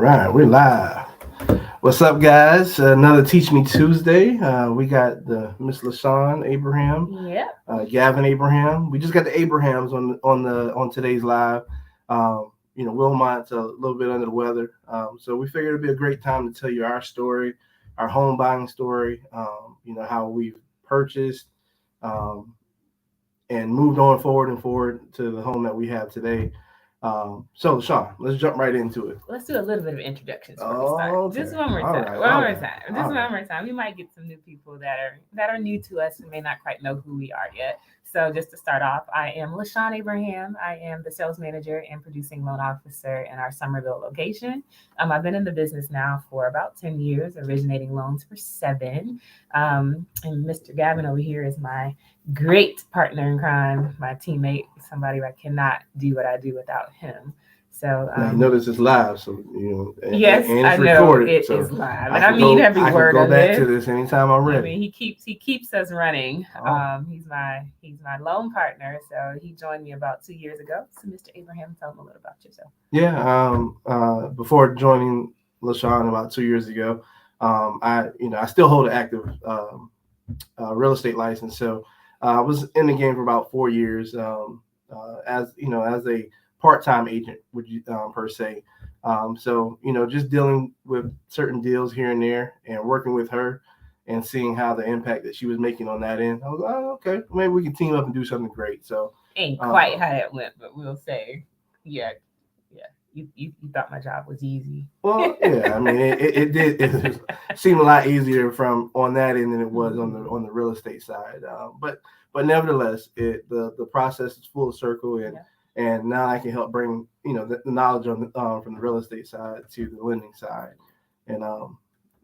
right, we're live. What's up, guys? Another Teach Me Tuesday. We got the Miss LaShawn Abraham, Yep. Gavin Abraham. We just got the Abrahams on today's live. Wilmot's a little bit under the weather, so we figured it'd be a great time to tell you our story, our home buying story. How we've purchased and moved on forward to the home that we have today. So, Sean, let's jump right into it. Let's do a little bit of introductions before we Oh, start. okay. Just one more All time. right, One all more right, time. all Just right. one more time. We might get some new people that are new to us and may not quite know who we are yet. So just to start off, I am LaShawn Abraham. I am the sales manager and producing loan officer in our Somerville location. I've been in the business now for about 10 years, originating loans for 7. And Mr. Gavin over here is my great partner in crime, my teammate, somebody I cannot do what I do without him. So Now, you notice it's live, so yes, and I it's know recorded. it So is live, I and I can mean go, every I word can go of back it. to this anytime I'm ready. I mean, he keeps us running. Oh. He's my loan partner. So he joined me about 2 years ago. So Mr. Abraham, tell him a little about yourself. Yeah. Before joining LaShawn about 2 years ago, I still hold an active real estate license. So I was in the game for about 4 years. As a part-time agent, would you per se. Just dealing with certain deals here and there and working with her and seeing how the impact that she was making on that end. I was like, oh, okay, maybe we can team up and do something great. So Ain't quite how that went, but we'll say, yeah. You thought my job was easy. Well, yeah, I mean, it did. It seemed a lot easier from on that end than it was on the real estate side. But nevertheless, the process is full circle, and now I can help bring the knowledge on from the real estate side to the lending side, and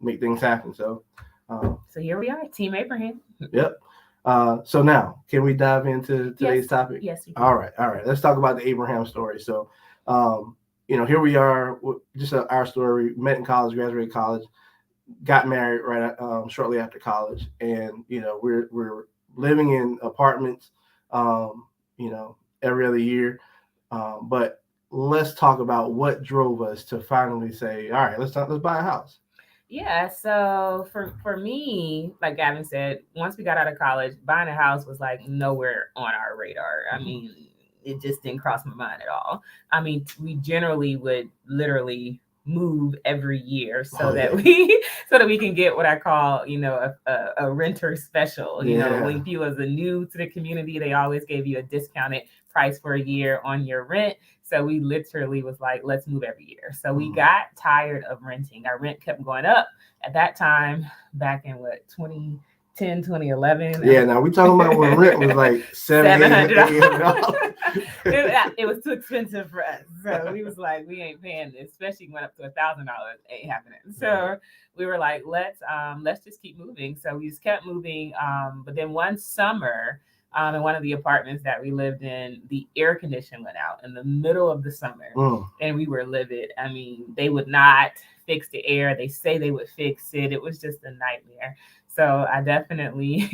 make things happen. So here we are, Team Abraham. Yep. So now, can we dive into today's topic? Yes. All right. Let's talk about the Abraham story. So, here we are, just our story. We met in college, graduated college, got married right shortly after college, and we're living in apartments, every other year. But let's talk about what drove us to finally say, all right, let's buy a house. Yeah, so for me, like Gavin said, once we got out of college, buying a house was like nowhere on our radar. I mean, it just didn't cross my mind at all. I mean, we generally would literally move every year so that we can get what I call, a renter special. When you was new to the community, they always gave you a discounted price for a year on your rent. So we literally was like, let's move every year. So we got tired of renting. Our rent kept going up at that time, back in 2010, 2011. Yeah, now we talking about when rent was like $700. It was too expensive for us. So we was like, we ain't paying this, especially went up to $1,000. Ain't happening. So we were like, let's just keep moving. So we just kept moving. But then one summer, in one of the apartments that we lived in, the air condition went out in the middle of the summer, and we were livid. I mean, they would not fix the air. They say they would fix it. It was just a nightmare. So I definitely,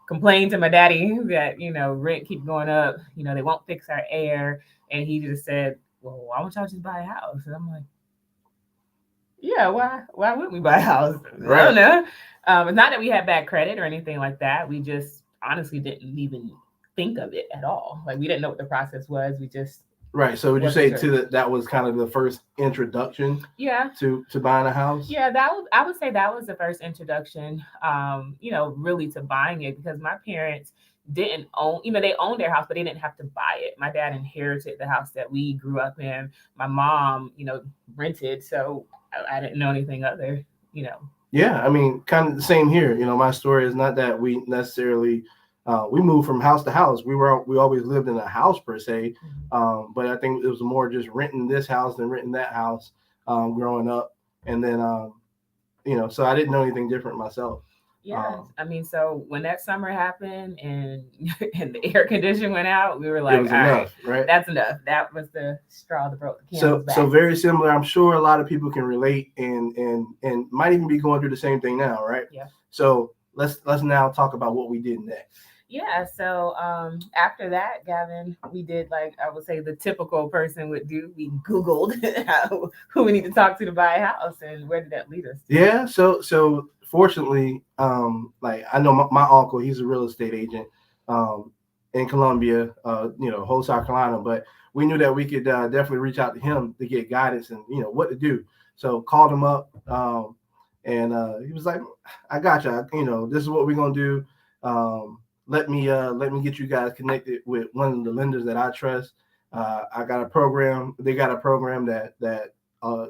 complained to my daddy that, rent keep going up. They won't fix our air. And he just said, well, why don't y'all just buy a house? And I'm like, yeah, why wouldn't we buy a house? Right. I don't know. It's not that we had bad credit or anything like that. We just honestly didn't even think of it at all. Like, we didn't know what the process was. We just right. So would you say that was kind of the first introduction? Yeah. To buying a house? Yeah, I would say that was the first introduction, really to buying it, because my parents didn't own, they owned their house, but they didn't have to buy it. My dad inherited the house that we grew up in. My mom, rented, so I didn't know anything other, Yeah, I mean, kind of the same here. My story is not that we necessarily we moved from house to house. We always lived in a house per se, but I think it was more just renting this house than renting that house growing up, and then so I didn't know anything different myself. Yeah, I mean, so when that summer happened and the air condition went out, we were like, it was enough, right? That's enough. That was the straw that broke the camel's back. So very similar. I'm sure a lot of people can relate and might even be going through the same thing now, right? Yeah. So let's now talk about what we did next. Yeah, so after that, Gavin, we did like I would say the typical person would do. We Googled who we need to talk to buy a house, and where did that lead us to? Yeah. So fortunately, like I know my uncle, he's a real estate agent, um, in Columbia, whole South Carolina. But we knew that we could definitely reach out to him to get guidance and what to do. So called him up, and he was like, "I got you. This is what we're gonna do. Let me get you guys connected with one of the lenders that I trust. I got a program. They got a program that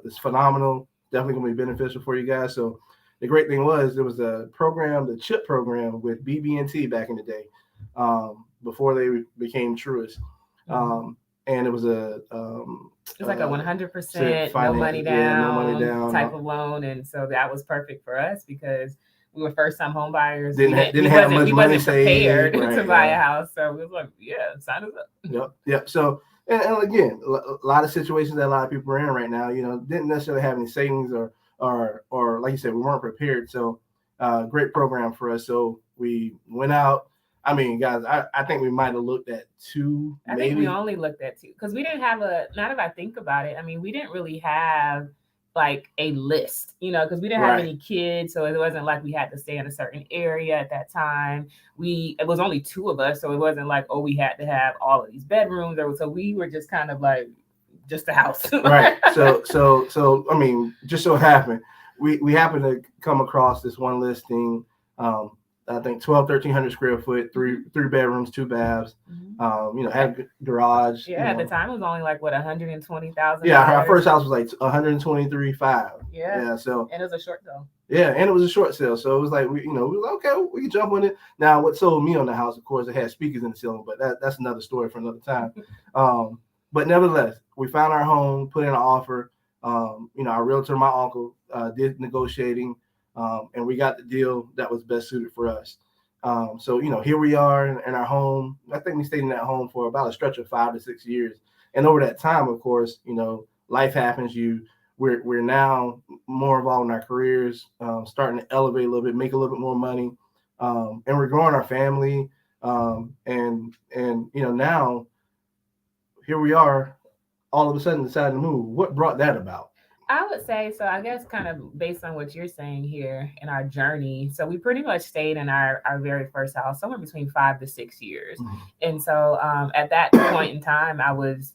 is phenomenal. Definitely gonna be beneficial for you guys. So the great thing was there was a program, the CHIP program with BB&T back in the day, before they became Truist. And it was it's like a 100% no finance, money down, no money down type of loan, and so that was perfect for us because we were first time home buyers. Didn't have much we money wasn't prepared saved, to buy a house, so we was like, yeah, sign us up. Yep. So and again, a lot of situations that a lot of people are in right now, didn't necessarily have any savings or like you said, we weren't prepared. So great program for us. So we went out. I mean, guys, I think we might have looked at two. I think we only looked at two because we didn't have not if I think about it, I mean, we didn't really have like a list, because we didn't have any kids. So it wasn't like we had to stay in a certain area at that time. It was only two of us. So it wasn't like, oh, we had to have all of these bedrooms. So we were just kind of like just a house. Right. So, I mean, just so happened, we happened to come across this one listing, I think 1,300 square foot, three bedrooms, 2 baths. Had a garage. Yeah, at the time it was only like what $120,000. Yeah, our first house was like 123,500. Yeah. So and it was a short sale. Yeah, and it was a short sale, so it was like we were like, okay, we can jump on it. Now, what sold me on the house, of course, it had speakers in the ceiling, but that's another story for another time. But nevertheless, we found our home, put in an offer. Our realtor, my uncle, did negotiating. And we got the deal that was best suited for us. So here we are in our home. I think we stayed in that home for about a stretch of 5 to 6 years. And over that time, of course, life happens. We're now more involved in our careers, starting to elevate a little bit, make a little bit more money, and we're growing our family. And now here we are, all of a sudden decided to move. What brought that about? I would say so. I guess kind of based on what you're saying here in our journey. So we pretty much stayed in our very first house somewhere between 5 to 6 years. And so at that point in time, I was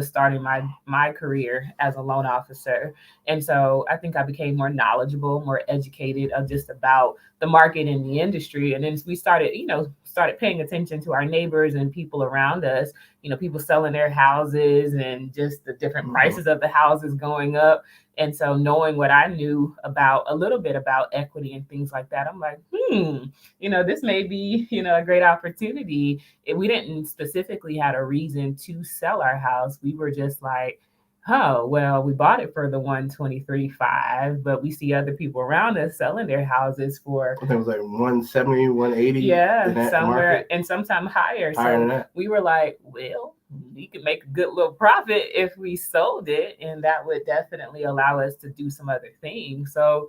starting my career as a loan officer. And so I think I became more knowledgeable, more educated just about the market and the industry. And then we started paying attention to our neighbors and people around us, people selling their houses and just the different prices of the houses going up. And so knowing what I knew about a little bit about equity and things like that, I'm like, this may be, a great opportunity. We didn't specifically had a reason to sell our house. We were just like, oh, well, we bought it for the 123.5, but we see other people around us selling their houses for, I think it was like 170, 180. Yeah, somewhere and sometimes higher. So we were like, well, we could make a good little profit if we sold it, and that would definitely allow us to do some other things. So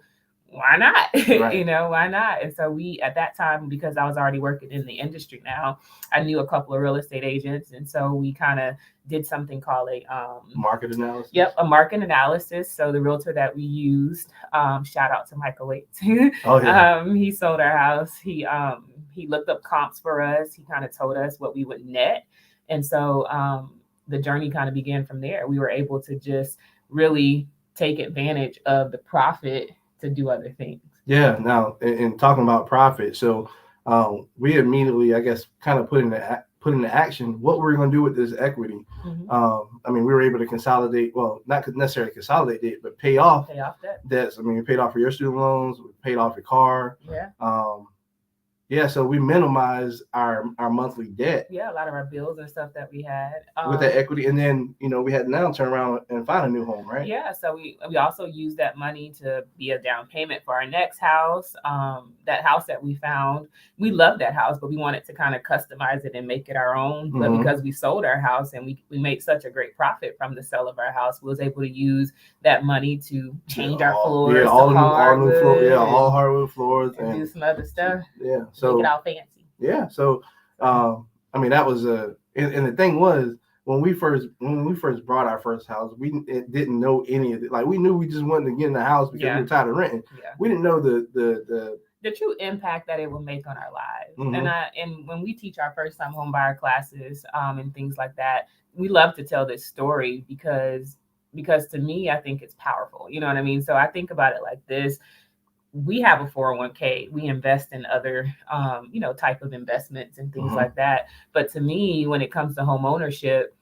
why not? Right. Why not? And so we, at that time, because I was already working in the industry now, I knew a couple of real estate agents. And so we kind of did something called a market analysis. Yep, a market analysis. So the realtor that we used, shout out to Michael Waits. Oh, yeah. He sold our house. He looked up comps for us. He kind of told us what we would net. And so the journey kind of began from there. We were able to just really take advantage of the profit to do other things. Yeah. Now, in talking about profit, so we immediately, I guess, kind of put into action what we're going to do with this equity. I mean, we were able to consolidate, well, not necessarily consolidate it, but pay off debts. I mean, we paid off for your student loans, we paid off your car. Yeah. So we minimized our monthly debt. Yeah, a lot of our bills and stuff that we had with that equity, and then we had to now turn around and find a new home, right? Yeah, so we also used that money to be a down payment for our next house. That house that we found, we loved that house, but we wanted to kind of customize it and make it our own. But because we sold our house and we made such a great profit from the sale of our house, we was able to use that money to change our floors, all new floors, all hardwood floors, and do some other stuff. Yeah. So make it all fancy. Yeah. So I mean, that was and the thing was, when we first brought our first house, we didn't know any of it. Like, we knew we just wanted to get in the house because we were tired of renting. Yeah. We didn't know the true impact that it will make on our lives. Mhm. And when we teach our first time home buyer classes and things like that, we love to tell this story because to me, I think it's powerful. You know what I mean? So I think about it like this. We have a 401k. We invest in other, type of investments and things like that. But to me, when it comes to home ownership,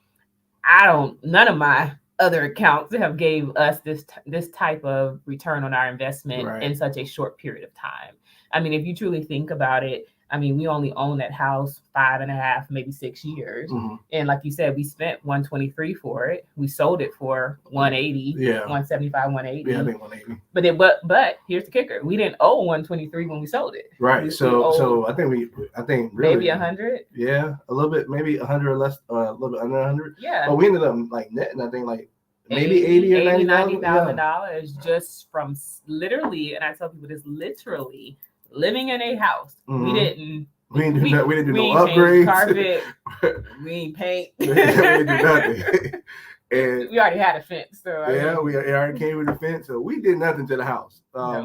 none of my other accounts have gave us this type of return on our investment in such a short period of time. I mean, if you truly think about it, I mean, we only own that house 5.5, maybe 6 years. And like you said, we spent 123 for it. We sold it for 180, 175, 180. Yeah, I think 180. But here's the kicker. We didn't owe 123 when we sold it. Right. So I think really maybe 100. Yeah, a little bit, maybe 100 or less, a little bit under 100. Yeah. But we ended up like netting, I think, like maybe 80 or $90,000 just from literally, and I tell people this, literally living in a house. We didn't do no upgrades. Carpet. We ain't paint. We didn't do nothing. And we already had a fence, so we already came with a fence, so we did nothing to the house.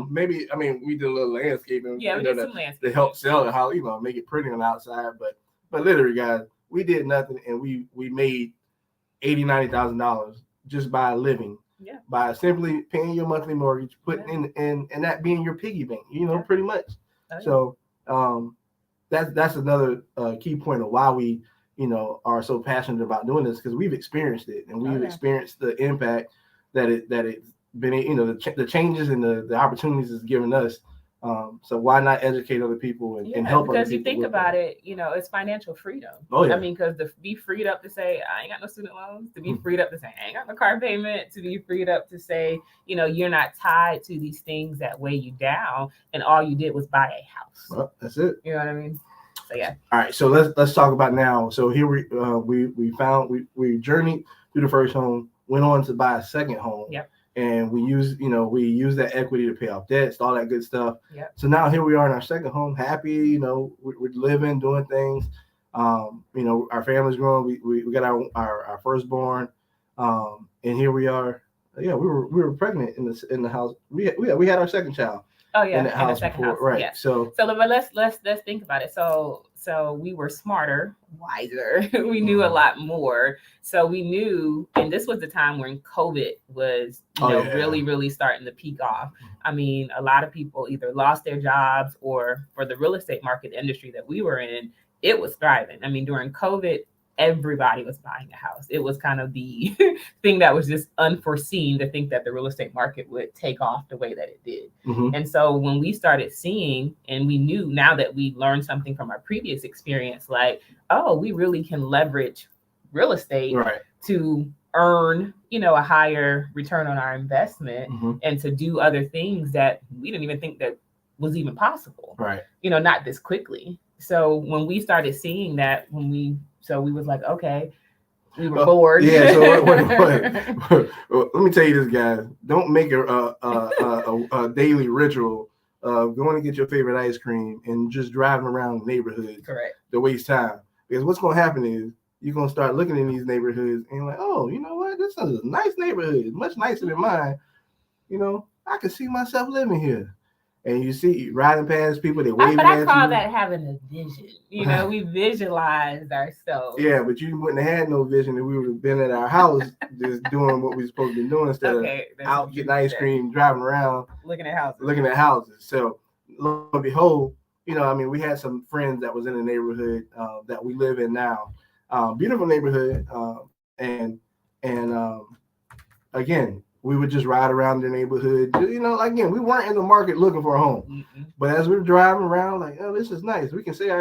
Maybe, I mean, we did a little landscaping. Yeah, we did some landscaping to help sell the house, make it pretty on the outside. But literally, guys, we did nothing, and we made $80,000-$90,000 just by living. Yeah. By simply paying your monthly mortgage, putting in and that being your piggy bank, pretty much. So that's another key point of why we are so passionate about doing this, because we've experienced it, and we've experienced the impact that it's been, the changes and the opportunities it's given us. So why not educate other people and help other people? Because you think about it, it's financial freedom. Oh, yeah. I mean, because to be freed up to say, I ain't got no student loans, to be freed up to say, I ain't got no car payment, to be freed up to say, you're not tied to these things that weigh you down, and all you did was buy a house. Well, that's it. You know what I mean? So, yeah. All right. So let's talk about now. So here we journeyed through the first home, went on to buy a second home. Yep. And we use that equity to pay off debts, all that good stuff. Yep. So now here we are in our second home, happy, we're living, doing things. Our family's growing. We got our firstborn. And here we are. Yeah, we were pregnant in the house. We had our second child. Oh yeah, in the house second before, house. right? Yes. So but let's think about it. So we were smarter, wiser. We knew a lot more. So we knew, and this was the time when COVID was, really, really starting to peak off. I mean, a lot of people either lost their jobs, or for the real estate market industry that we were in, it was thriving. I mean, during COVID, everybody was buying a house. It was kind of the thing that was just unforeseen to think that the real estate market would take off the way that it did. And so when we started seeing, and we knew now that we learned something from our previous experience, like, oh, we really can leverage real estate to earn, a higher return on our investment and to do other things that we didn't even think that was even possible. Right. Not this quickly. So when we started seeing that, so we was like, okay, we were bored. Yeah. So let me tell you this, guys. Don't make a daily ritual of going to get your favorite ice cream and just driving around the neighborhood. Correct. To waste time. Because what's going to happen is you're going to start looking in these neighborhoods and you're like, oh, you know what? This is a nice neighborhood. Much nicer than mine. I can see myself living here. And you see riding past people, they waving at you. But I call that having a vision. We visualized ourselves. Yeah, but you wouldn't have had no vision if we would have been at our house just doing what we were supposed to be doing instead of out getting ice cream, driving around, looking at houses. So lo and behold, we had some friends that was in the neighborhood that we live in now. Beautiful neighborhood. And again, we would just ride around the neighborhood. Again, we weren't in the market looking for a home. But as we were driving around, like, oh, this is nice. We can see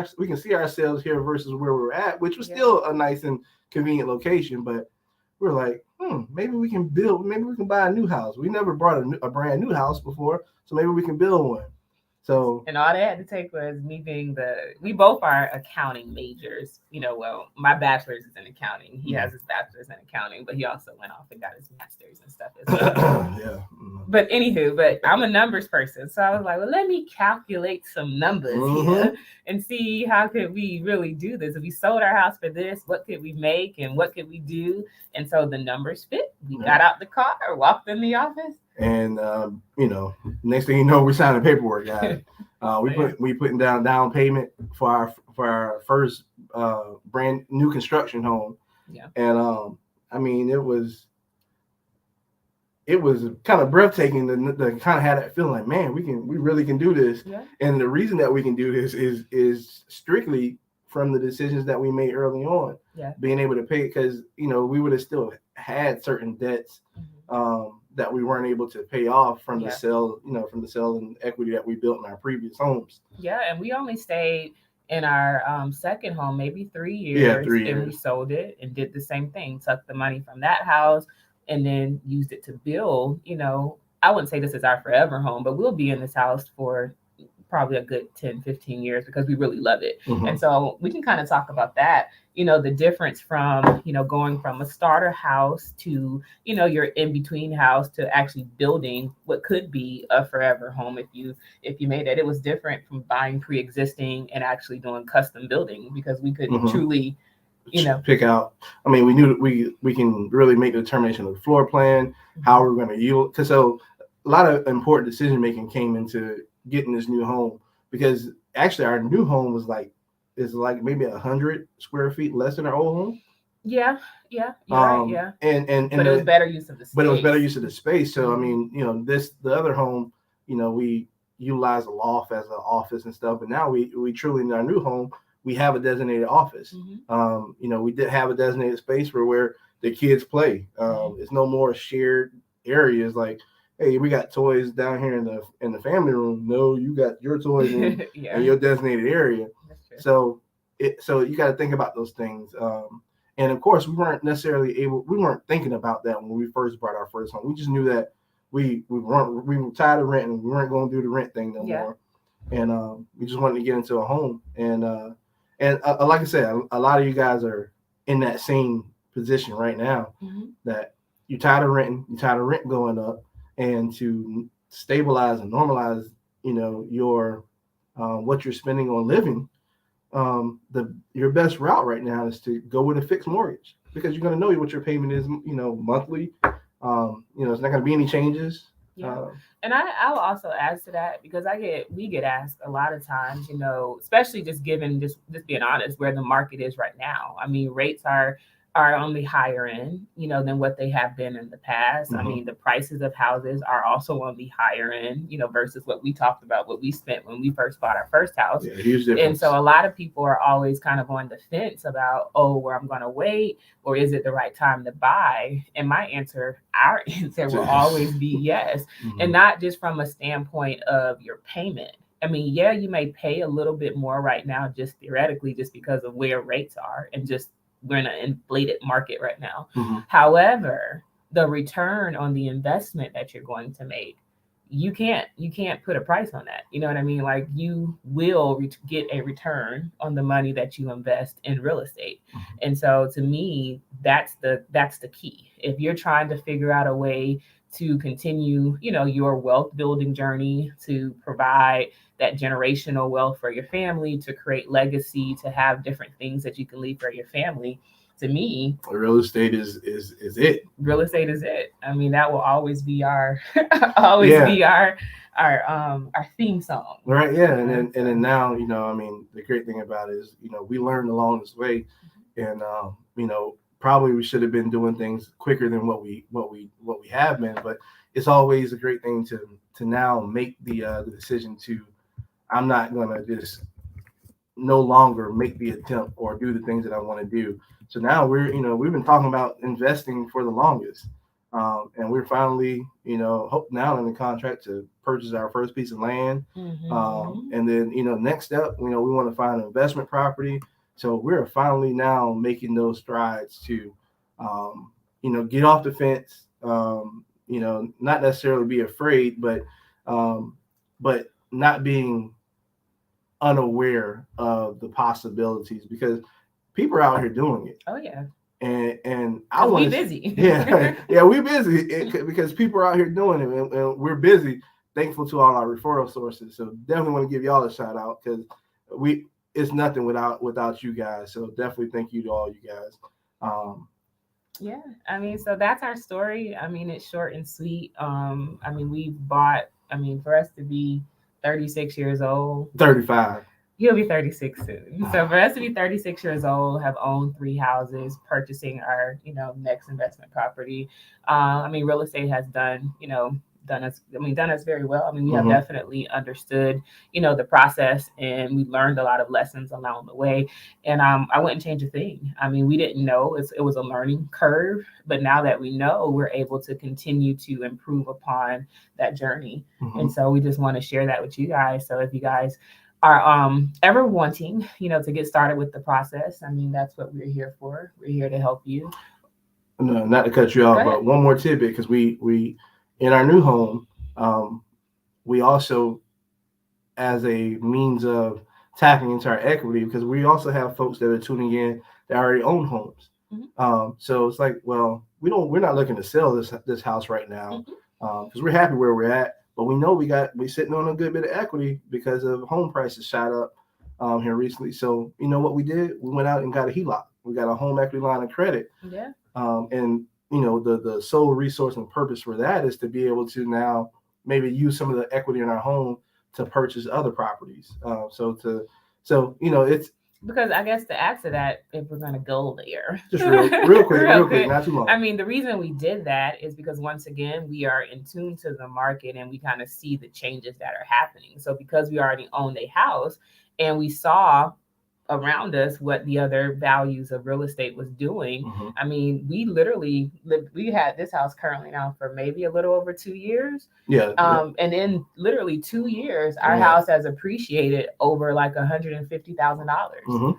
ourselves here versus where we were at, which was still a nice and convenient location. But we're like, maybe we can buy a new house. We never bought a brand new house before, so maybe we can build one. So And all they had to take was me being we both are accounting majors. Well, my bachelor's is in accounting. He has his bachelor's in accounting, but he also went off and got his master's and stuff as well. yeah. But anywho, I'm a numbers person. So I was like, well, let me calculate some numbers here and see how could we really do this. If we sold our house for this, what could we make and what could we do? And so the numbers fit. We got out the car, walked in the office. And next thing you know, we're signing paperwork, guys. We putting down payment for our first brand new construction home. Yeah. And I mean, it was kind of breathtaking to kind of have that feeling like, man, we really can do this. Yeah. And the reason that we can do this is strictly from the decisions that we made early on. Yeah. Being able to pay, because we would have still had certain debts that we weren't able to pay off from the sale, from the sale and equity that we built in our previous homes. Yeah, and we only stayed in our second home maybe 3 years. Yeah, 3 years. And we sold it and did the same thing. Took the money from that house and then used it to build. I wouldn't say this is our forever home, but we'll be in this house for probably a good 10, 15 years because we really love it. And so we can kind of talk about that, the difference from, going from a starter house to, your in-between house to actually building what could be a forever home if you made it. It was different from buying pre-existing and actually doing custom building because we couldn't truly, pick out. I mean, we knew that we can really make the determination of the floor plan, how we're going to use. So a lot of important decision making came into getting this new home, because actually our new home is like maybe 100 square feet less than our old home. Yeah, you're right. Yeah, and but it was better use of the space. But it was better use of the space. So I mean, the other home, we utilize a loft as an office and stuff, but now we truly, in our new home, we have a designated office. We did have a designated space for where the kids play. It's no more shared areas like, hey, we got toys down here in the family room. No, you got your toys in your designated area. So you got to think about those things. And of course, we weren't thinking about that when we first bought our first home. We just knew that we were tired of renting. We weren't going to do the rent thing no more. And we just wanted to get into a home. And like I said, a lot of you guys are in that same position right now, that you're tired of renting, you're tired of rent going up. And to stabilize and normalize, your what you're spending on living, your best route right now is to go with a fixed mortgage, because you're going to know what your payment is, monthly. It's not going to be any changes. Yeah. And I'll also add to that, because we get asked a lot of times, especially just being honest, where the market is right now. I mean, rates are on the higher end, than what they have been in the past. I mean, the prices of houses are also on the higher end, versus what we talked about, what we spent when we first bought our first house. Yeah, huge difference. And so a lot of people are always kind of on the fence about, where I'm going to wait, or is it the right time to buy? And our answer will always be yes. And not just from a standpoint of your payment. I mean, yeah, you may pay a little bit more right now, just theoretically, just because of where rates are and just we're in an inflated market right now. However, the return on the investment that you're going to make, you can't put a price on that. You know what I mean? Like, you will get a return on the money that you invest in real estate. And so to me, that's the key. If you're trying to figure out a way to continue, your wealth building journey, to provide that generational wealth for your family, to create legacy, to have different things that you can leave for your family. To me, real estate is it. Real estate is it. I mean, that will always be our our theme song. Right. Yeah. And then now, I mean, the great thing about it is, we learned along this way, and probably we should have been doing things quicker than what we have been, but it's always a great thing to now make the decision to, I'm not going to just no longer make the attempt or do the things that I want to do. So now we've been talking about investing for the longest. And we're finally, now in the contract to purchase our first piece of land. And then, next step, we want to find an investment property. So we're finally now making those strides to, get off the fence, not necessarily be afraid, but not being unaware of the possibilities, because people are out here doing it. Oh yeah. And I want to be busy. yeah, we're busy because people are out here doing it, and we're busy. Thankful to all our referral sources. So definitely want to give y'all a shout out, because it's nothing without you guys. So definitely thank you to all you guys. Yeah, I mean, so that's our story. I mean, it's short and sweet. I mean, we bought. I mean, for us to be 36 years old, 35. You'll be 36 soon. So for us to be 36 years old, have owned 3 houses, purchasing our, next investment property. I mean, real estate has done us very well. I mean, we have definitely understood, the process, and we learned a lot of lessons along the way. And I wouldn't change a thing. I mean, we didn't know it was a learning curve, but now that we know, we're able to continue to improve upon that journey. And so we just want to share that with you guys. So if you guys are ever wanting, to get started with the process, I mean, that's what we're here for. We're here to help you. No, not to cut you off, but one more tidbit, because we in our new home, we also, as a means of tapping into our equity, because we also have folks that are tuning in that already own homes. So it's like, well, we're not looking to sell this house right now, because we're happy where we're at. But we know we're sitting on a good bit of equity because of home prices shot up here recently. So you know what we did? We went out and got a HELOC. We got a home equity line of credit. Yeah. And the sole resource and purpose for that is to be able to now maybe use some of the equity in our home to purchase other properties. It's because I guess to add to that, if we're going to go there, just real quick, not too long. I mean, the reason we did that is because, once again, we are in tune to the market, and we kind of see the changes that are happening. So because we already owned a house and we saw around us what the other values of real estate was doing. I mean, we had this house currently now for maybe a little over 2 years. Yeah. And in literally 2 years, our house has appreciated over like $150,000.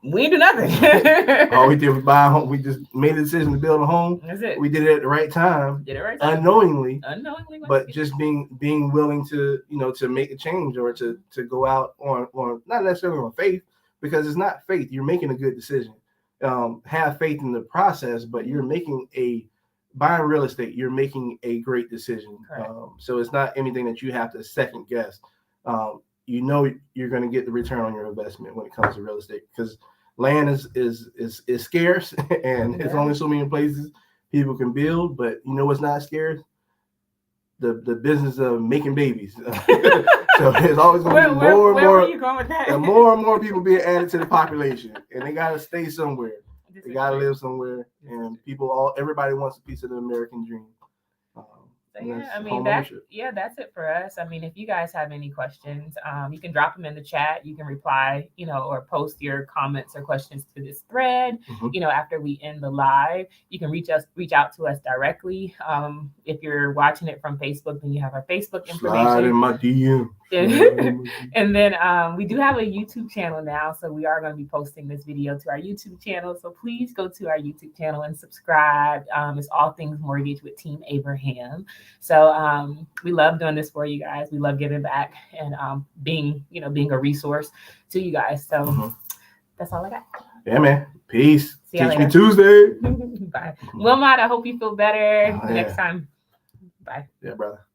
We didn't do nothing. All we did was buy a home. We just made a decision to build a home. That's it. We did it at the right time. Unknowingly. But just being willing to, to make a change, or to go out on not necessarily on faith, because it's not faith. You're making a good decision. Have faith in the process, but you're buying real estate, you're making a great decision. So it's not anything that you have to second guess. You're going to get the return on your investment when it comes to real estate, because land is scarce, and it's only so many places people can build. But what's not scarce? The business of making babies. So there's always going to be more and more people being added to the population, and they got to stay somewhere. They got to live somewhere, and everybody wants a piece of the American dream. I mean, that's it for us. I mean, if you guys have any questions, you can drop them in the chat. You can reply, or post your comments or questions to this thread. After we end the live, you can reach out to us directly. If you're watching it from Facebook, then you have our Facebook information. Slide in my DM. And then we do have a YouTube channel now, so we are going to be posting this video to our YouTube channel. So please go to our YouTube channel and subscribe. It's All Things Mortgage with Team Abraham. So we love doing this for you guys. We love giving back and being a resource to you guys. So that's all I got. Yeah, man. Peace. Teach me Tuesday. Bye. Wilmot, I hope you feel better next time. Bye. Yeah, brother.